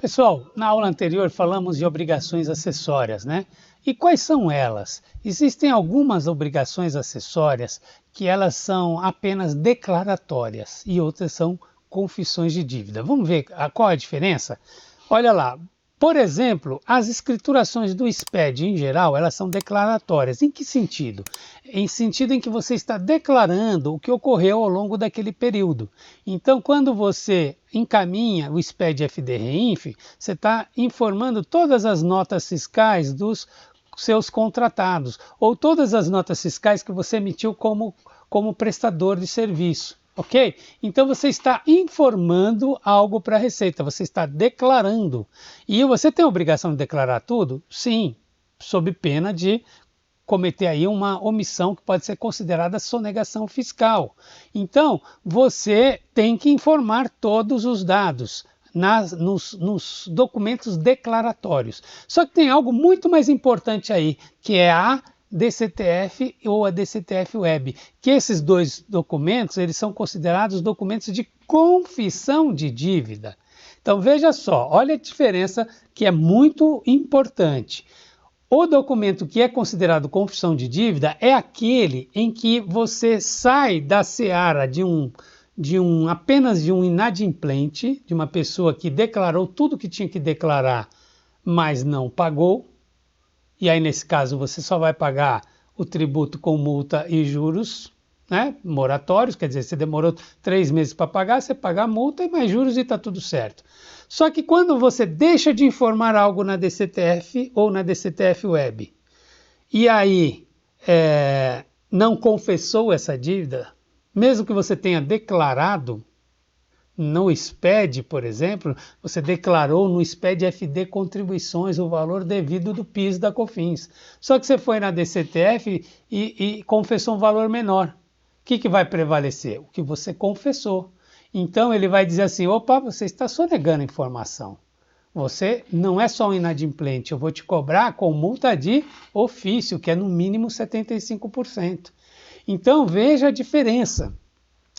Pessoal, na aula anterior falamos de obrigações acessórias, né? E quais são elas? Existem algumas obrigações acessórias que elas são apenas declaratórias e outras são confissões de dívida. Vamos ver qual é a diferença? Olha lá, por exemplo, as escriturações do SPED em geral, elas são declaratórias. Em que sentido? Em sentido em que você está declarando o que ocorreu ao longo daquele período. Então, quando você encaminha o SPED FD-REINF, você está informando todas as notas fiscais dos seus contratados, ou todas as notas fiscais que você emitiu como prestador de serviço. Ok? Então você está informando algo para a Receita, você está declarando. E você tem a obrigação de declarar tudo? Sim, sob pena de cometer aí uma omissão que pode ser considerada sonegação fiscal. Então, você tem que informar todos os dados nos documentos declaratórios. Só que tem algo muito mais importante aí, que é a DCTF ou a DCTF Web, que esses dois documentos eles são considerados documentos de confissão de dívida. Então veja só, olha a diferença que é muito importante. O documento que é considerado confissão de dívida é aquele em que você sai da seara apenas de um inadimplente, de uma pessoa que declarou tudo que tinha que declarar, mas não pagou. E aí, nesse caso, você só vai pagar o tributo com multa e juros, né, moratórios, quer dizer, você demorou 3 meses para pagar, você paga a multa e mais juros e está tudo certo. Só que quando você deixa de informar algo na DCTF ou na DCTF Web, e aí não confessou essa dívida, mesmo que você tenha declarado, no SPED, por exemplo, você declarou no SPED FD contribuições o valor devido do PIS da COFINS. Só que você foi na DCTF e confessou um valor menor. O que vai prevalecer? O que você confessou. Então ele vai dizer assim, opa, você está sonegando informação. Você não é só um inadimplente, eu vou te cobrar com multa de ofício, que é no mínimo 75%. Então veja a diferença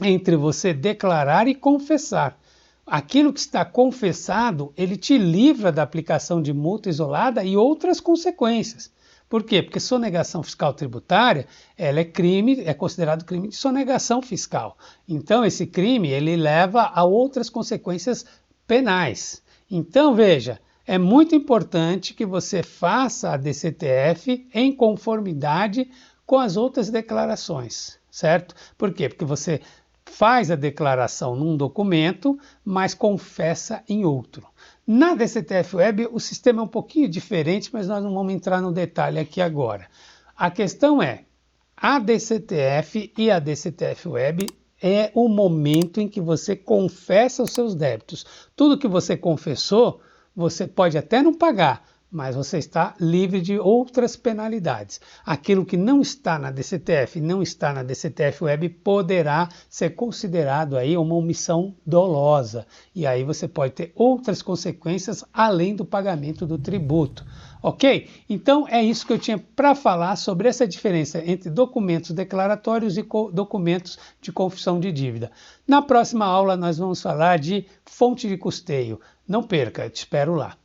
entre você declarar e confessar. Aquilo que está confessado, ele te livra da aplicação de multa isolada e outras consequências. Por quê? Porque sonegação fiscal tributária, ela é crime, é considerado crime de sonegação fiscal. Então esse crime, ele leva a outras consequências penais. Então veja, é muito importante que você faça a DCTF em conformidade com as outras declarações, certo? Por quê? Porque você faz a declaração num documento, mas confessa em outro. Na DCTF Web, o sistema é um pouquinho diferente, mas nós não vamos entrar no detalhe aqui agora. A questão é, a DCTF e a DCTF Web é o momento em que você confessa os seus débitos. Tudo que você confessou, você pode até não pagar, mas você está livre de outras penalidades. Aquilo que não está na DCTF, não está na DCTF Web, poderá ser considerado aí uma omissão dolosa. E aí você pode ter outras consequências além do pagamento do tributo. Ok? Então é isso que eu tinha para falar sobre essa diferença entre documentos declaratórios e documentos de confissão de dívida. Na próxima aula nós vamos falar de fonte de custeio. Não perca, te espero lá.